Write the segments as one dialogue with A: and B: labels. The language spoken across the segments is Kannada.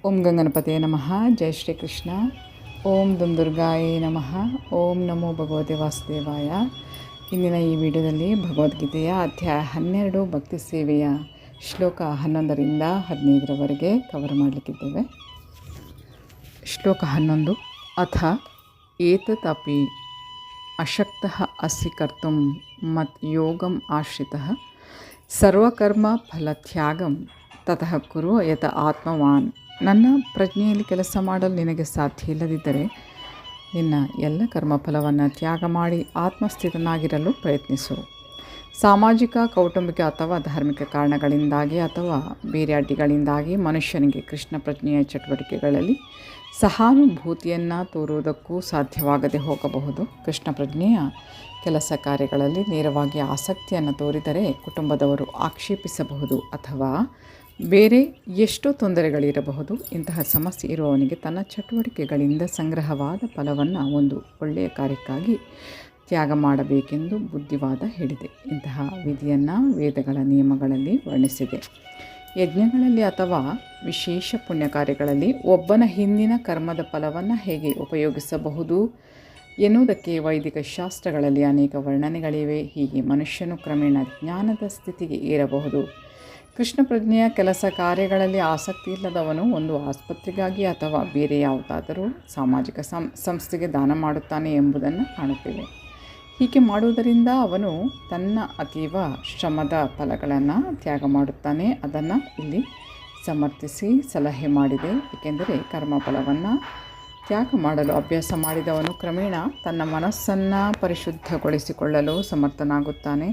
A: ಓಂ ಗಂಗನಪತೇ ನಮಃ. ಜೈ ಶ್ರೀ ಕೃಷ್ಣ. ಓಂ ದುಂ ದುರ್ಗಾಯೇ ನಮಃ. ಓಂ ನಮೋ ಭಗವತೆ ವಾಸುದೇವಾಯ. ಇಂದಿನ ಈ ವಿಡಿಯೋದಲ್ಲಿ ಭಗವದ್ಗೀತೆಯ ಅಧ್ಯಾಯ 12 ಭಕ್ತಿ ಸೇವೆಯ ಶ್ಲೋಕ 11ರಿಂದ 15ರವರೆಗೆ ಕವರ್ ಮಾಡಲಿಕ್ಕಿದ್ದೇವೆ. ಶ್ಲೋಕ 11. ಅಥ ಏತದಪಿ ಅಶಕ್ತಃ ಅಸಿ ಕರ್ತುಂ ಮತ್ ಯೋಗಂ ಆಶ್ರಿತಃ ಸರ್ವಕರ್ಮ ಫಲತ್ಯಾಗಂ ತತಃ ಕುರು ಯತ ಆತ್ಮವಾನ್. ನನ್ನ ಪ್ರಜ್ಞೆಯಲ್ಲಿ ಕೆಲಸ ಮಾಡಲು ನಿನಗೆ ಸಾಧ್ಯ ಇಲ್ಲದಿದ್ದರೆ ನಿನ್ನ ಎಲ್ಲ ಕರ್ಮಫಲವನ್ನು ತ್ಯಾಗ ಮಾಡಿ ಆತ್ಮಸ್ಥಿತನಾಗಿರಲು ಪ್ರಯತ್ನಿಸು. ಸಾಮಾಜಿಕ, ಕೌಟುಂಬಿಕ ಅಥವಾ ಧಾರ್ಮಿಕ ಕಾರಣಗಳಿಂದಾಗಿ ಅಥವಾ ಬೇರೆ ಅಡ್ಡಿಗಳಿಂದಾಗಿ ಮನುಷ್ಯನಿಗೆ ಕೃಷ್ಣ ಪ್ರಜ್ಞೆಯ ಚಟುವಟಿಕೆಗಳಲ್ಲಿ ಸಹಾನುಭೂತಿಯನ್ನು ತೋರುವುದಕ್ಕೂ ಸಾಧ್ಯವಾಗದೆ ಹೋಗಬಹುದು. ಕೃಷ್ಣ ಪ್ರಜ್ಞೆಯ ಕೆಲಸ ಕಾರ್ಯಗಳಲ್ಲಿ ನೇರವಾಗಿ ಆಸಕ್ತಿಯನ್ನು ತೋರಿದರೆ ಕುಟುಂಬದವರು ಆಕ್ಷೇಪಿಸಬಹುದು ಅಥವಾ ಬೇರೆ ಎಷ್ಟೋ ತೊಂದರೆಗಳಿರಬಹುದು. ಇಂತಹ ಸಮಸ್ಯೆ ಇರುವವನಿಗೆ ತನ್ನ ಚಟುವಟಿಕೆಗಳಿಂದ ಸಂಗ್ರಹವಾದ ಫಲವನ್ನು ಒಂದು ಒಳ್ಳೆಯ ಕಾರ್ಯಕ್ಕಾಗಿ ತ್ಯಾಗ ಮಾಡಬೇಕೆಂದು ಬುದ್ಧಿವಾದ ಹೇಳಿದೆ. ಇಂತಹ ವಿಧಿಯನ್ನು ವೇದಗಳ ನಿಯಮಗಳಲ್ಲಿ ವರ್ಣಿಸಿದೆ. ಯಜ್ಞಗಳಲ್ಲಿ ಅಥವಾ ವಿಶೇಷ ಪುಣ್ಯ ಕಾರ್ಯಗಳಲ್ಲಿ ಒಬ್ಬನ ಹಿಂದಿನ ಕರ್ಮದ ಫಲವನ್ನು ಹೇಗೆ ಉಪಯೋಗಿಸಬಹುದು ಎನ್ನುವುದಕ್ಕೆ ವೈದಿಕ ಶಾಸ್ತ್ರಗಳಲ್ಲಿ ಅನೇಕ ವರ್ಣನೆಗಳಿವೆ. ಹೀಗೆ ಮನುಷ್ಯನು ಕ್ರಮೇಣ ಜ್ಞಾನದ ಸ್ಥಿತಿಗೆ ಏರಬಹುದು. ಕೃಷ್ಣ ಪ್ರಜ್ಞೆಯ ಕೆಲಸ ಕಾರ್ಯಗಳಲ್ಲಿ ಆಸಕ್ತಿ ಇಲ್ಲದವನು ಒಂದು ಆಸ್ಪತ್ರೆಗಾಗಿ ಅಥವಾ ಬೇರೆ ಯಾವುದಾದರೂ ಸಾಮಾಜಿಕ ಸಂಸ್ಥೆಗೆ ದಾನ ಮಾಡುತ್ತಾನೆ ಎಂಬುದನ್ನು ಕಾಣುತ್ತೇವೆ. ಹೀಗೆ ಮಾಡುವುದರಿಂದ ಅವನು ತನ್ನ ಅತೀವ ಶ್ರಮದ ಫಲಗಳನ್ನು ತ್ಯಾಗ ಮಾಡುತ್ತಾನೆ. ಅದನ್ನು ಇಲ್ಲಿ ಸಮರ್ಥಿಸಿ ಸಲಹೆ ಮಾಡಿದೆ. ಏಕೆಂದರೆ ಕರ್ಮಫಲವನ್ನು ತ್ಯಾಗ ಮಾಡಲು ಅಭ್ಯಾಸ ಮಾಡಿದವನು ಕ್ರಮೇಣ ತನ್ನ ಮನಸ್ಸನ್ನು ಪರಿಶುದ್ಧಗೊಳಿಸಿಕೊಳ್ಳಲು ಸಮರ್ಥನಾಗುತ್ತಾನೆ.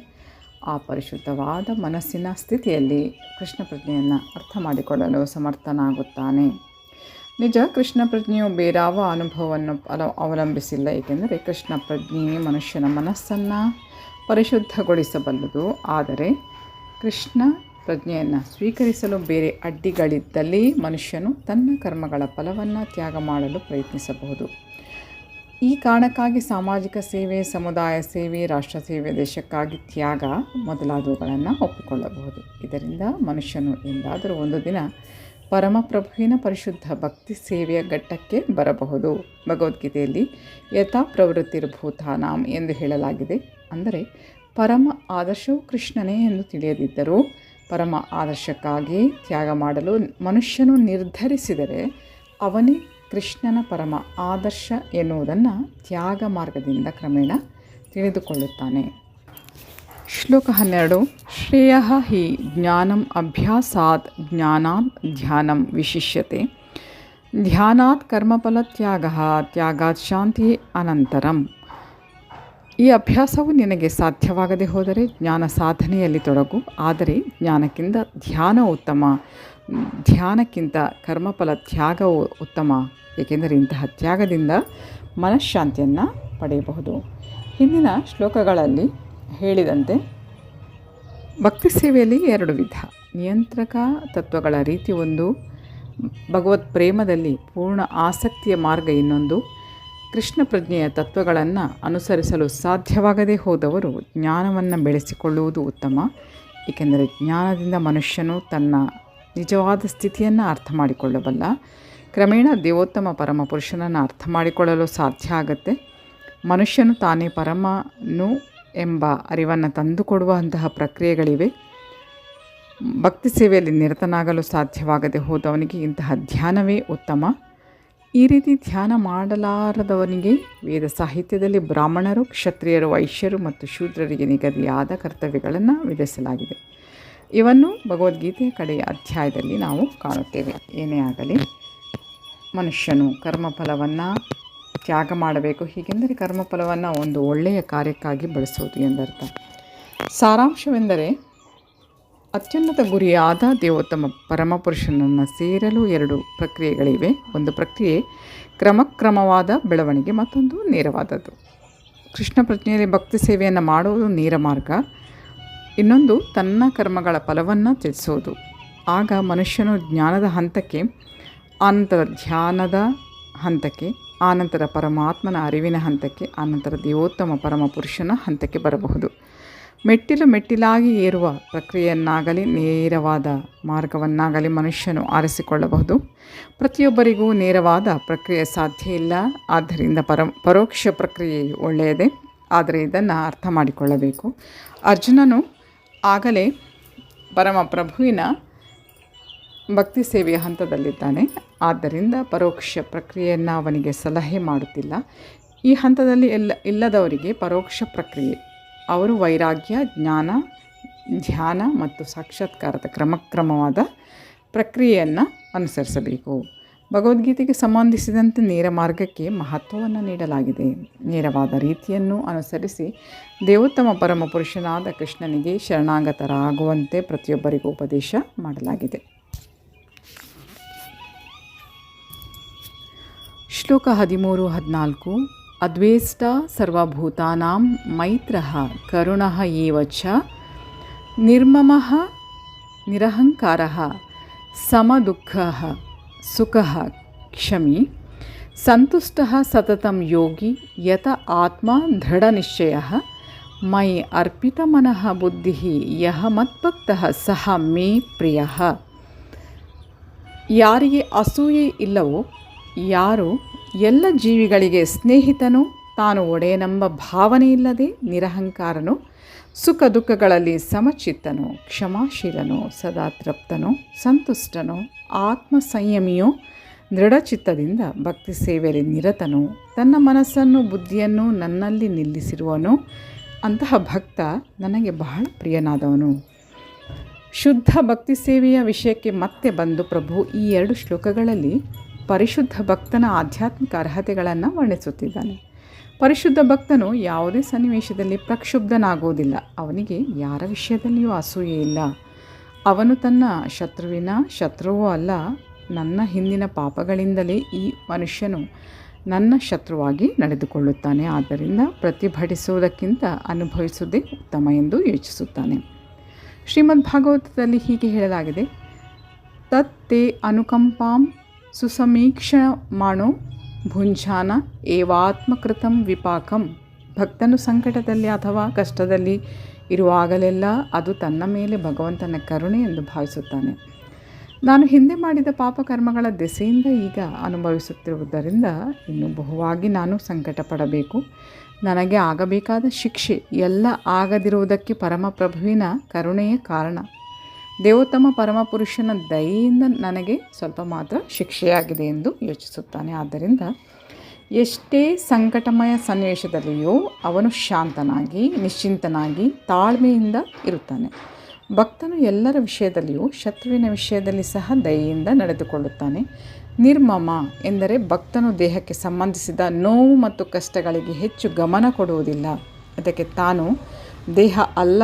A: ಆ ಪರಿಶುದ್ಧವಾದ ಮನಸ್ಸಿನ ಸ್ಥಿತಿಯಲ್ಲಿ ಕೃಷ್ಣ ಪ್ರಜ್ಞೆಯನ್ನು ಅರ್ಥ ಮಾಡಿಕೊಳ್ಳಲು ಸಮರ್ಥನಾಗುತ್ತಾನೆ. ನಿಜ, ಕೃಷ್ಣ ಪ್ರಜ್ಞೆಯು ಬೇರಾವ ಅನುಭವವನ್ನು ಅವಲಂಬಿಸಿಲ್ಲ. ಏಕೆಂದರೆ ಕೃಷ್ಣ ಪ್ರಜ್ಞೆಯೇ ಮನುಷ್ಯನ ಮನಸ್ಸನ್ನು ಪರಿಶುದ್ಧಗೊಳಿಸಬಲ್ಲದು. ಆದರೆ ಕೃಷ್ಣ ಪ್ರಜ್ಞೆಯನ್ನು ಸ್ವೀಕರಿಸಲು ಬೇರೆ ಅಡ್ಡಿಗಳಿದ್ದಲ್ಲಿ ಮನುಷ್ಯನು ತನ್ನ ಕರ್ಮಗಳ ಫಲವನ್ನು ತ್ಯಾಗ ಮಾಡಲು ಪ್ರಯತ್ನಿಸಬಹುದು. ಈ ಕಾರಣಕ್ಕಾಗಿ ಸಾಮಾಜಿಕ ಸೇವೆ, ಸಮುದಾಯ ಸೇವೆ, ರಾಷ್ಟ್ರ ಸೇವೆ, ದೇಶಕ್ಕಾಗಿ ತ್ಯಾಗ ಮೊದಲಾದವುಗಳನ್ನು ಒಪ್ಪಿಕೊಳ್ಳಬಹುದು. ಇದರಿಂದ ಮನುಷ್ಯನು ಎಂದಾದರೂ ಒಂದು ದಿನ ಪರಮಪ್ರಭುವಿನ ಪರಿಶುದ್ಧ ಭಕ್ತಿ ಸೇವೆಯ ಘಟ್ಟಕ್ಕೆ ಬರಬಹುದು. ಭಗವದ್ಗೀತೆಯಲ್ಲಿ ಯಥಾ ಪ್ರವೃತ್ತಿರ್ಭೂತಾನಾಂ ಎಂದು ಹೇಳಲಾಗಿದೆ. ಅಂದರೆ ಪರಮ ಆದರ್ಶವು ಕೃಷ್ಣನೇ ಎಂದು ತಿಳಿಯದಿದ್ದರೂ ಪರಮ ಆದರ್ಶಕ್ಕಾಗಿ ತ್ಯಾಗ ಮಾಡಲು ಮನುಷ್ಯನು ನಿರ್ಧರಿಸಿದರೆ ಅವನೇ ಕೃಷ್ಣನ ಪರಮ ಆದರ್ಶ ಎನ್ನುವುದನ್ನು ತ್ಯಾಗ ಮಾರ್ಗದಿಂದ ಕ್ರಮೇಣ ತಿಳಿದುಕೊಳ್ಳುತ್ತಾನೆ. ಶ್ಲೋಕ 12. ಶ್ರೇಯ ಹಿ ಜ್ಞಾನಂ ಅಭ್ಯಾಸಾತ್ ಜ್ಞಾನಾತ್ ಧ್ಯಾನಂ ವಿಶಿಷ್ಯತೆ ಧ್ಯಾನಾತ್ ಕರ್ಮಫಲ ತ್ಯಾಗಾತ್ ಶಾಂತಿ ಅನಂತರಂ. ಈ ಅಭ್ಯಾಸವು ನಿನಗೆ ಸಾಧ್ಯವಾಗದೆ ಹೋದರೆ ಜ್ಞಾನ ಸಾಧನೆಯಲ್ಲಿ ತೊಡಗು. ಆದರೆ ಜ್ಞಾನಕ್ಕಿಂತ ಧ್ಯಾನ ಉತ್ತಮ, ಧ್ಯಾನಕ್ಕಿಂತ ಕರ್ಮಫಲ ತ್ಯಾಗವು ಉತ್ತಮ. ಏಕೆಂದರೆ ಇಂತಹ ತ್ಯಾಗದಿಂದ ಮನಃಶಾಂತಿಯನ್ನು ಪಡೆಯಬಹುದು. ಹಿಂದಿನ ಶ್ಲೋಕಗಳಲ್ಲಿ ಹೇಳಿದಂತೆ ಭಕ್ತಿ ಸೇವೆಯಲ್ಲಿ 2 ವಿಧ. ನಿಯಂತ್ರಕ ತತ್ವಗಳ ರೀತಿ ಒಂದು, ಭಗವತ್ ಪ್ರೇಮದಲ್ಲಿ ಪೂರ್ಣ ಆಸಕ್ತಿಯ ಮಾರ್ಗ ಇನ್ನೊಂದು. ಕೃಷ್ಣ ಪ್ರಜ್ಞೆಯ ತತ್ವಗಳನ್ನು ಅನುಸರಿಸಲು ಸಾಧ್ಯವಾಗದೇ ಹೋದವರು ಜ್ಞಾನವನ್ನು ಬೆಳೆಸಿಕೊಳ್ಳುವುದು ಉತ್ತಮ. ಏಕೆಂದರೆ ಜ್ಞಾನದಿಂದ ಮನುಷ್ಯನು ತನ್ನ ನಿಜವಾದ ಸ್ಥಿತಿಯನ್ನು ಅರ್ಥ ಮಾಡಿಕೊಳ್ಳಬಲ್ಲ. ಕ್ರಮೇಣ ದೇವೋತ್ತಮ ಪರಮಪುರುಷನನ್ನು ಅರ್ಥ ಮಾಡಿಕೊಳ್ಳಲು ಸಾಧ್ಯ ಆಗುತ್ತೆ. ಮನುಷ್ಯನು ತಾನೇ ಪರಮನು ಎಂಬ ಅರಿವನ್ನು ತಂದುಕೊಡುವ ಅಂತಹ ಪ್ರಕ್ರಿಯೆಗಳಿವೆ. ಭಕ್ತಿ ಸೇವೆಯಲ್ಲಿ ನಿರತನಾಗಲು ಸಾಧ್ಯವಾಗದೆ ಹೋದವನಿಗೆ ಇಂತಹ ಧ್ಯಾನವೇ ಉತ್ತಮ. ಈ ರೀತಿ ಧ್ಯಾನ ಮಾಡಲಾರದವನಿಗೆ ವೇದ ಸಾಹಿತ್ಯದಲ್ಲಿ ಬ್ರಾಹ್ಮಣರು, ಕ್ಷತ್ರಿಯರು, ವೈಶ್ಯರು ಮತ್ತು ಶೂದ್ರರಿಗೆ ನಿಗದಿಯಾದ ಕರ್ತವ್ಯಗಳನ್ನು ವಿಧಿಸಲಾಗಿದೆ. ಇವನ್ನು ಭಗವದ್ಗೀತೆಯ ಕಡೆಯ ಅಧ್ಯಾಯದಲ್ಲಿ ನಾವು ಕಾಣುತ್ತೇವೆ. ಏನೇ ಆಗಲಿ ಮನುಷ್ಯನು ಕರ್ಮಫಲವನ್ನು ತ್ಯಾಗ ಮಾಡಬೇಕು. ಹೀಗೆಂದರೆ ಕರ್ಮಫಲವನ್ನು ಒಂದು ಒಳ್ಳೆಯ ಕಾರ್ಯಕ್ಕಾಗಿ ಬಳಸುವುದು ಎಂದರ್ಥ. ಸಾರಾಂಶವೆಂದರೆ ಅತ್ಯುನ್ನತ ಗುರಿಯಾದ ದೇವೋತ್ತಮ ಪರಮಪುರುಷನನ್ನು ಸೇರಲು 2 ಪ್ರಕ್ರಿಯೆಗಳಿವೆ. ಒಂದು ಪ್ರಕ್ರಿಯೆ ಕ್ರಮವಾದ ಬೆಳವಣಿಗೆ, ಮತ್ತೊಂದು ನೇರವಾದದ್ದು. ಕೃಷ್ಣ ಪ್ರಜ್ಞೆಯಲ್ಲಿ ಭಕ್ತಿ ಸೇವೆಯನ್ನು ಮಾಡುವುದು ನೇರ ಮಾರ್ಗ. ಇನ್ನೊಂದು ತನ್ನ ಕರ್ಮಗಳ ಫಲವನ್ನು ತಿಳಿಸುವುದು. ಆಗ ಮನುಷ್ಯನು ಜ್ಞಾನದ ಹಂತಕ್ಕೆ, ಆನಂತರ ಧ್ಯಾನದ ಹಂತಕ್ಕೆ, ಆನಂತರ ಪರಮಾತ್ಮನ ಅರಿವಿನ ಹಂತಕ್ಕೆ, ಆನಂತರ ದೇವೋತ್ತಮ ಪರಮಪುರುಷನ ಹಂತಕ್ಕೆ ಬರಬಹುದು. ಮೆಟ್ಟಿಲು ಮೆಟ್ಟಿಲಾಗಿ ಏರುವ ಪ್ರಕ್ರಿಯೆಯನ್ನಾಗಲಿ ನೇರವಾದ ಮಾರ್ಗವನ್ನಾಗಲಿ ಮನುಷ್ಯನು ಆರಿಸಿಕೊಳ್ಳಬಹುದು. ಪ್ರತಿಯೊಬ್ಬರಿಗೂ ನೇರವಾದ ಪ್ರಕ್ರಿಯೆ ಸಾಧ್ಯ ಇಲ್ಲ. ಆದ್ದರಿಂದ ಪರೋಕ್ಷ ಪ್ರಕ್ರಿಯೆಯು ಒಳ್ಳೆಯದೇ, ಆದರೆ ಇದನ್ನು ಅರ್ಥ ಮಾಡಿಕೊಳ್ಳಬೇಕು. ಅರ್ಜುನನು ಆಗಲೇ ಪರಮಪ್ರಭುವಿನ ಭಕ್ತಿ ಸೇವೆಯ ಹಂತದಲ್ಲಿದ್ದಾನೆ. ಆದ್ದರಿಂದ ಪರೋಕ್ಷ ಪ್ರಕ್ರಿಯೆಯನ್ನು ಅವನಿಗೆ ಸಲಹೆ ಮಾಡುತ್ತಿಲ್ಲ. ಈ ಹಂತದಲ್ಲಿ ಇಲ್ಲದವರಿಗೆ ಪರೋಕ್ಷ ಪ್ರಕ್ರಿಯೆ, ಅವರು ವೈರಾಗ್ಯ, ಜ್ಞಾನ, ಧ್ಯಾನ ಮತ್ತು ಸಾಕ್ಷಾತ್ಕಾರದ ಕ್ರಮವಾದ ಪ್ರಕ್ರಿಯೆಯನ್ನು ಅನುಸರಿಸಬೇಕು. ಭಗವದ್ಗೀತೆಗೆ ಸಂಬಂಧಿಸಿದಂತೆ ನೇರ ಮಾರ್ಗಕ್ಕೆ ಮಹತ್ವವನ್ನು ನೀಡಲಾಗಿದೆ. ನೇರವಾದ ರೀತಿಯನ್ನು ಅನುಸರಿಸಿ ದೇವೋತ್ತಮ ಪರಮಪುರುಷನಾದ ಕೃಷ್ಣನಿಗೆ ಶರಣಾಗತರಾಗುವಂತೆ ಪ್ರತಿಯೊಬ್ಬರಿಗೂ ಉಪದೇಶ ಮಾಡಲಾಗಿದೆ. ಶ್ಲೋಕ 13-14. ಅದ್ವೇಷ್ಟ ಸರ್ವಭೂತಾನಾಂ ಮೈತ್ರಃ ಕರುಣಃ ಏವ ಚ ನಿರ್ಮಮಃ ನಿರಹಂಕಾರಃ ಸಮದುಃಖಃ ಸುಖಃ ಕ್ಷಮಿ ಸಂತುಷ್ಟಃ ಸತತಂ ಯೋಗಿ ಯತ ಆತ್ಮ ದೃಢನಿಶ್ಚಯಃ ಮಯಿ ಅರ್ಪಿತಮನಃ ಬುದ್ಧಿಃ ಯಃ ಮದ್ಭಕ್ತಃ ಸಹ ಮೇ ಪ್ರಿಯಃ. ಯಾರಿಗೆ ಅಸೂಯೆ ಇಲ್ಲವೋ, ಯಾರು ಎಲ್ಲ ಜೀವಿಗಳಿಗೆ ಸ್ನೇಹಿತನು, ತಾನು ಒಡೆಯನೆಂಬ ಭಾವನೆಯಿಲ್ಲದೆ ನಿರಹಂಕಾರನು, ಸುಖ ದುಃಖಗಳಲ್ಲಿ ಸಮಚಿತ್ತನು, ಕ್ಷಮಾಶೀಲನು, ಸದಾ ತೃಪ್ತನು, ಸಂತುಷ್ಟನು, ಆತ್ಮ ಸಂಯಮಿಯೋ, ದೃಢಚಿತ್ತದಿಂದ ಭಕ್ತಿ ಸೇವೆಯಲ್ಲಿ ನಿರತನು, ತನ್ನ ಮನಸ್ಸನ್ನು ಬುದ್ಧಿಯನ್ನು ನನ್ನಲ್ಲಿ ನಿಲ್ಲಿಸಿರುವನು, ಅಂತಹ ಭಕ್ತ ನನಗೆ ಬಹಳ ಪ್ರಿಯನಾದವನು. ಶುದ್ಧ ಭಕ್ತಿ ಸೇವೆಯ ವಿಷಯಕ್ಕೆ ಮತ್ತೆ ಬಂದು ಪ್ರಭು ಈ 2 ಶ್ಲೋಕಗಳಲ್ಲಿ ಪರಿಶುದ್ಧ ಭಕ್ತನ ಆಧ್ಯಾತ್ಮಿಕ ಅರ್ಹತೆಗಳನ್ನು ವರ್ಣಿಸುತ್ತಿದ್ದಾನೆ. ಪರಿಶುದ್ಧ ಭಕ್ತನು ಯಾವುದೇ ಸನ್ನಿವೇಶದಲ್ಲಿ ಪ್ರಕ್ಷುಬ್ಧನಾಗುವುದಿಲ್ಲ. ಅವನಿಗೆ ಯಾರ ವಿಷಯದಲ್ಲಿಯೂ ಅಸೂಯೆ ಇಲ್ಲ. ಅವನು ತನ್ನ ಶತ್ರುವಿನ ಶತ್ರುವೂ ಅಲ್ಲ. ನನ್ನ ಹಿಂದಿನ ಪಾಪಗಳಿಂದಲೇ ಈ ಮನುಷ್ಯನು ನನ್ನ ಶತ್ರುವಾಗಿ ನಡೆದುಕೊಳ್ಳುತ್ತಾನೆ. ಆದ್ದರಿಂದ ಪ್ರತಿಭಟಿಸುವುದಕ್ಕಿಂತ ಅನುಭವಿಸುವುದೇ ಉತ್ತಮ ಎಂದು ಯೋಚಿಸುತ್ತಾನೆ. ಶ್ರೀಮದ್ ಭಾಗವತದಲ್ಲಿ ಹೀಗೆ ಹೇಳಲಾಗಿದೆ, ತತ್ತೇ ಅನುಕಂಪಾಂ ಸುಸಮೀಕ್ಷಮಾಣೋ ಭುಂಜಾನ ಏವಾತ್ಮಕೃತಂ ವಿಪಾಕಂ. ಭಕ್ತನು ಸಂಕಟದಲ್ಲಿ ಅಥವಾ ಕಷ್ಟದಲ್ಲಿ ಇರುವಾಗಲೆಲ್ಲ ಅದು ತನ್ನ ಮೇಲೆ ಭಗವಂತನ ಕರುಣೆ ಎಂದು ಭಾವಿಸುತ್ತಾನೆ. ನಾನು ಹಿಂದೆ ಮಾಡಿದ ಪಾಪಕರ್ಮಗಳ ದೆಸೆಯಿಂದ ಈಗ ಅನುಭವಿಸುತ್ತಿರುವುದರಿಂದ ಇನ್ನು ಬಹುವಾಗಿ ನಾನು ಸಂಕಟ ಪಡಬೇಕು. ನನಗೆ ಆಗಬೇಕಾದ ಶಿಕ್ಷೆ ಎಲ್ಲ ಆಗದಿರುವುದಕ್ಕೆ ಪರಮಪ್ರಭುವಿನ ಕರುಣೆಯೇ ಕಾರಣ. ದೇವೋತ್ತಮ ಪರಮಪುರುಷನ ದಯೆಯಿಂದ ನನಗೆ ಸ್ವಲ್ಪ ಮಾತ್ರ ಶಿಕ್ಷೆಯಾಗಿದೆ ಎಂದು ಯೋಚಿಸುತ್ತಾನೆ. ಆದ್ದರಿಂದ ಎಷ್ಟೇ ಸಂಕಟಮಯ ಸನ್ನಿವೇಶದಲ್ಲಿಯೂ ಅವನು ಶಾಂತನಾಗಿ ನಿಶ್ಚಿಂತನಾಗಿ ತಾಳ್ಮೆಯಿಂದ ಇರುತ್ತಾನೆ. ಭಕ್ತನು ಎಲ್ಲರ ವಿಷಯದಲ್ಲಿಯೂ ಶತ್ರುವಿನ ವಿಷಯದಲ್ಲಿ ಸಹ ದಯೆಯಿಂದ ನಡೆದುಕೊಳ್ಳುತ್ತಾನೆ. ನಿರ್ಮಮ ಎಂದರೆ ಭಕ್ತನು ದೇಹಕ್ಕೆ ಸಂಬಂಧಿಸಿದ ನೋವು ಮತ್ತು ಕಷ್ಟಗಳಿಗೆ ಹೆಚ್ಚು ಗಮನ ಕೊಡುವುದಿಲ್ಲ. ಅದಕ್ಕೆ ತಾನು ದೇಹ ಅಲ್ಲ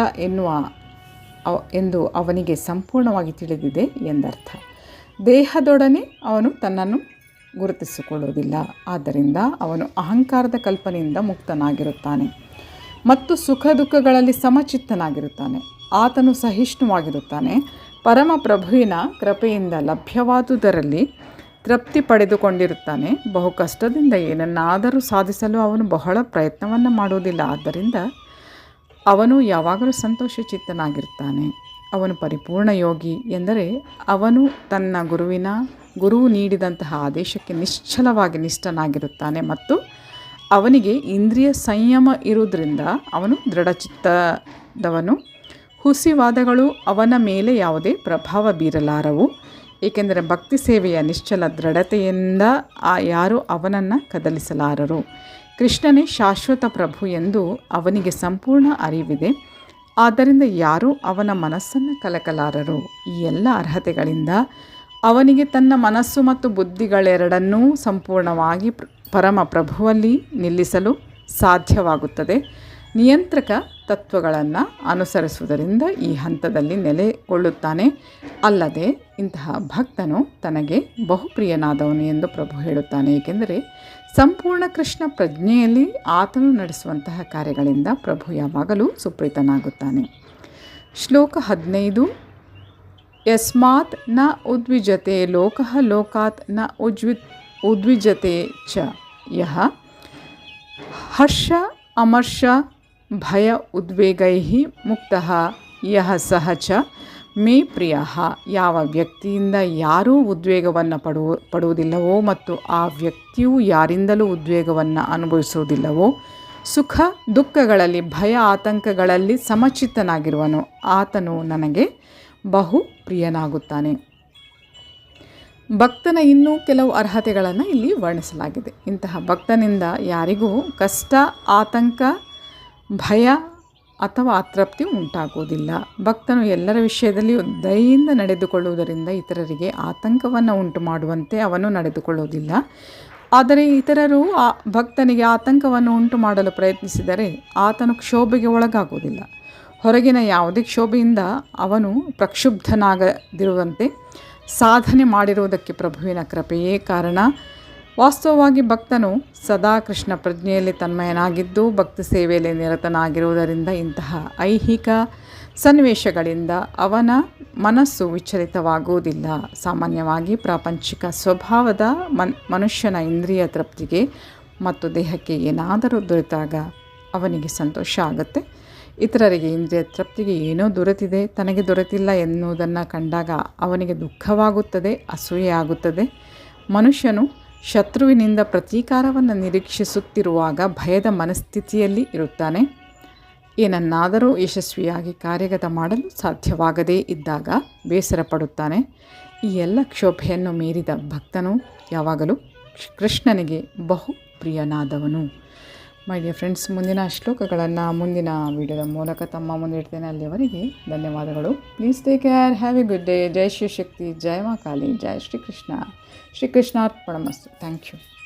A: ಎಂದು ಅವನಿಗೆ ಸಂಪೂರ್ಣವಾಗಿ ತಿಳಿದಿದೆ ಎಂದರ್ಥ. ದೇಹದೊಡನೆ ಅವನು ತನ್ನನ್ನು ಗುರುತಿಸಿಕೊಳ್ಳುವುದಿಲ್ಲ. ಆದ್ದರಿಂದ ಅವನು ಅಹಂಕಾರದ ಕಲ್ಪನೆಯಿಂದ ಮುಕ್ತನಾಗಿರುತ್ತಾನೆ ಮತ್ತು ಸುಖ ದುಃಖಗಳಲ್ಲಿ ಸಮಚಿತ್ತನಾಗಿರುತ್ತಾನೆ. ಆತನು ಸಹಿಷ್ಣುವಾಗಿರುತ್ತಾನೆ. ಪರಮಪ್ರಭುವಿನ ಕೃಪೆಯಿಂದ ಲಭ್ಯವಾದುದರಲ್ಲಿ ತೃಪ್ತಿ ಪಡೆದುಕೊಂಡಿರುತ್ತಾನೆ. ಬಹು ಕಷ್ಟದಿಂದ ಏನನ್ನಾದರೂ ಸಾಧಿಸಲು ಅವನು ಬಹಳ ಪ್ರಯತ್ನವನ್ನು ಮಾಡುವುದಿಲ್ಲ. ಆದ್ದರಿಂದ ಅವನು ಯಾವಾಗಲೂ ಸಂತೋಷಚಿತ್ತನಾಗಿರ್ತಾನೆ. ಅವನು ಪರಿಪೂರ್ಣ ಯೋಗಿ ಎಂದರೆ ಅವನು ತನ್ನ ಗುರುವು ನೀಡಿದಂತಹ ಆದೇಶಕ್ಕೆ ನಿಶ್ಚಲವಾಗಿ ನಿಷ್ಠನಾಗಿರುತ್ತಾನೆ ಮತ್ತು ಅವನಿಗೆ ಇಂದ್ರಿಯ ಸಂಯಮ ಇರುವುದರಿಂದ ಅವನು ದೃಢಚಿತ್ತದವನು. ಹುಸಿವಾದಗಳು ಅವನ ಮೇಲೆ ಯಾವುದೇ ಪ್ರಭಾವ ಬೀರಲಾರವು, ಏಕೆಂದರೆ ಭಕ್ತಿ ಸೇವೆಯ ನಿಶ್ಚಲ ದೃಢತೆಯಿಂದ ಯಾರೂ ಅವನನ್ನು ಕದಲಿಸಲಾರರು. ಕೃಷ್ಣನೇ ಶಾಶ್ವತ ಪ್ರಭು ಎಂದು ಅವನಿಗೆ ಸಂಪೂರ್ಣ ಅರಿವಿದೆ. ಆದ್ದರಿಂದ ಯಾರೂ ಅವನ ಮನಸ್ಸನ್ನು ಕಲಕಲಾರರು. ಈ ಎಲ್ಲ ಅರ್ಹತೆಗಳಿಂದ ಅವನಿಗೆ ತನ್ನ ಮನಸ್ಸು ಮತ್ತು ಬುದ್ಧಿಗಳೆರಡನ್ನೂ ಸಂಪೂರ್ಣವಾಗಿ ಪರಮಪ್ರಭುವಲ್ಲಿ ನಿಲ್ಲಿಸಲು ಸಾಧ್ಯವಾಗುತ್ತದೆ. ನಿಯಂತ್ರಕ ತತ್ವಗಳನ್ನು ಅನುಸರಿಸುವುದರಿಂದ ಈ ಹಂತದಲ್ಲಿ ನೆಲೆಗೊಳ್ಳುತ್ತಾನೆ. ಅಲ್ಲದೆ ಇಂತಹ ಭಕ್ತನು ತನಗೆ ಬಹುಪ್ರಿಯನಾದವನು ಎಂದು ಪ್ರಭು ಹೇಳುತ್ತಾನೆ. ಏಕೆಂದರೆ ಸಂಪೂರ್ಣ ಕೃಷ್ಣ ಪ್ರಜ್ಞೆಯಲ್ಲಿ ಆತನು ನಡೆಸುವಂತಹ ಕಾರ್ಯಗಳಿಂದ ಪ್ರಭು ಯಾವಾಗಲೂ ಸುಪ್ರೀತನಾಗುತ್ತಾನೆ. ಶ್ಲೋಕ 15. ಯಸ್ಮಾತ್ ನ ಉದ್ವಿಜತೆ ಲೋಕಃ ಲೋಕಾತ್ ನ ಉದ್ವಿಜತೆ ಚ ಯಃ ಹರ್ಷ ಅಮರ್ಷ ಭಯ ಉದ್ವೇಗೈ ಮುಕ್ತಃ ಯಹ ಸಹ ಚ ಮೇ ಪ್ರಿಯ. ಯಾವ ವ್ಯಕ್ತಿಯಿಂದ ಯಾರೂ ಉದ್ವೇಗವನ್ನು ಪಡುವುದಿಲ್ಲವೋ ಮತ್ತು ಆ ವ್ಯಕ್ತಿಯು ಯಾರಿಂದಲೂ ಉದ್ವೇಗವನ್ನು ಅನುಭವಿಸುವುದಿಲ್ಲವೋ, ಸುಖ ದುಃಖಗಳಲ್ಲಿ ಭಯ ಆತಂಕಗಳಲ್ಲಿ ಸಮಚಿತ್ತನಾಗಿರುವನು, ಆತನು ನನಗೆ ಬಹು ಪ್ರಿಯನಾಗುತ್ತಾನೆ. ಭಕ್ತನ ಇನ್ನೂ ಕೆಲವು ಅರ್ಹತೆಗಳನ್ನು ಇಲ್ಲಿ ವರ್ಣಿಸಲಾಗಿದೆ. ಇಂತಹ ಭಕ್ತನಿಂದ ಯಾರಿಗೂ ಕಷ್ಟ, ಆತಂಕ, ಭಯ ಅಥವಾ ಅತೃಪ್ತಿ ಉಂಟಾಗುವುದಿಲ್ಲ. ಭಕ್ತನು ಎಲ್ಲರ ವಿಷಯದಲ್ಲಿಯೂ ದಯೆಯಿಂದ ನಡೆದುಕೊಳ್ಳುವುದರಿಂದ ಇತರರಿಗೆ ಆತಂಕವನ್ನು ಉಂಟು ಮಾಡುವಂತೆ ಅವನು ನಡೆದುಕೊಳ್ಳುವುದಿಲ್ಲ. ಆದರೆ ಇತರರು ಆ ಭಕ್ತನಿಗೆ ಆತಂಕವನ್ನು ಉಂಟು ಮಾಡಲು ಪ್ರಯತ್ನಿಸಿದರೆ ಆತನು ಕ್ಷೋಭೆಗೆ ಒಳಗಾಗುವುದಿಲ್ಲ. ಹೊರಗಿನ ಯಾವುದೇ ಕ್ಷೋಭೆಯಿಂದ ಅವನು ಪ್ರಕ್ಷುಬ್ಧನಾಗದಿರುವಂತೆ ಸಾಧನೆ ಮಾಡಿರುವುದಕ್ಕೆ ಪ್ರಭುವಿನ ಕೃಪೆಯೇ ಕಾರಣ. ವಾಸ್ತವವಾಗಿ ಭಕ್ತನು ಸದಾ ಕೃಷ್ಣ ಪ್ರಜ್ಞೆಯಲ್ಲಿ ತನ್ಮಯನಾಗಿದ್ದು ಭಕ್ತಿ ಸೇವೆಯಲ್ಲಿ ನಿರತನಾಗಿರುವುದರಿಂದ ಇಂತಹ ಐಹಿಕ ಸನ್ನಿವೇಶಗಳಿಂದ ಅವನ ಮನಸ್ಸು ವಿಚಲಿತವಾಗುವುದಿಲ್ಲ. ಸಾಮಾನ್ಯವಾಗಿ ಪ್ರಾಪಂಚಿಕ ಸ್ವಭಾವದ ಮನುಷ್ಯನ ಇಂದ್ರಿಯ ತೃಪ್ತಿಗೆ ಮತ್ತು ದೇಹಕ್ಕೆ ಏನಾದರೂ ದೊರೆತಾಗ ಅವನಿಗೆ ಸಂತೋಷ ಆಗುತ್ತೆ. ಇತರರಿಗೆ ಇಂದ್ರಿಯ ತೃಪ್ತಿಗೆ ಏನೋ ದೊರೆತಿದೆ, ತನಗೆ ದೊರೆತಿಲ್ಲ ಎನ್ನುವುದನ್ನು ಕಂಡಾಗ ಅವನಿಗೆ ದುಃಖವಾಗುತ್ತದೆ, ಅಸೂಯೆ ಆಗುತ್ತದೆ. ಮನುಷ್ಯನು ಶತ್ರುವಿನಿಂದ ಪ್ರತೀಕಾರವನ್ನು ನಿರೀಕ್ಷಿಸುತ್ತಿರುವಾಗ ಭಯದ ಮನಸ್ಥಿತಿಯಲ್ಲಿ ಇರುತ್ತಾನೆ. ಏನನ್ನಾದರೂ ಯಶಸ್ವಿಯಾಗಿ ಕಾರ್ಯಗತ ಮಾಡಲು ಸಾಧ್ಯವಾಗದೇ ಇದ್ದಾಗ ಬೇಸರ ಪಡುತ್ತಾನೆ. ಈ ಎಲ್ಲ ಕ್ಷೋಭೆಯನ್ನು ಮೀರಿದ ಭಕ್ತನು ಯಾವಾಗಲೂ ಕೃಷ್ಣನಿಗೆ ಬಹು ಪ್ರಿಯನಾದವನು. ಮೈ ಡಿಯರ್ ಫ್ರೆಂಡ್ಸ್, ಮುಂದಿನ ಶ್ಲೋಕಗಳನ್ನು ಮುಂದಿನ ವಿಡಿಯೋದ ಮೂಲಕ ತಮ್ಮ ಮುಂದಿಡ್ತೇನೆ. ಅಲ್ಲಿಯವರೆಗೆ ಧನ್ಯವಾದಗಳು. Please take care. Have a good day. ಜೈ ಶಿವಶಕ್ತಿ, ಜೈ ಮಾ ಕಾಳಿ, ಜೈ ಶ್ರೀಕೃಷ್ಣ. ಶ್ರೀಕೃಷ್ಣಾರ್ಪಣಮಸ್ತು. Thank you.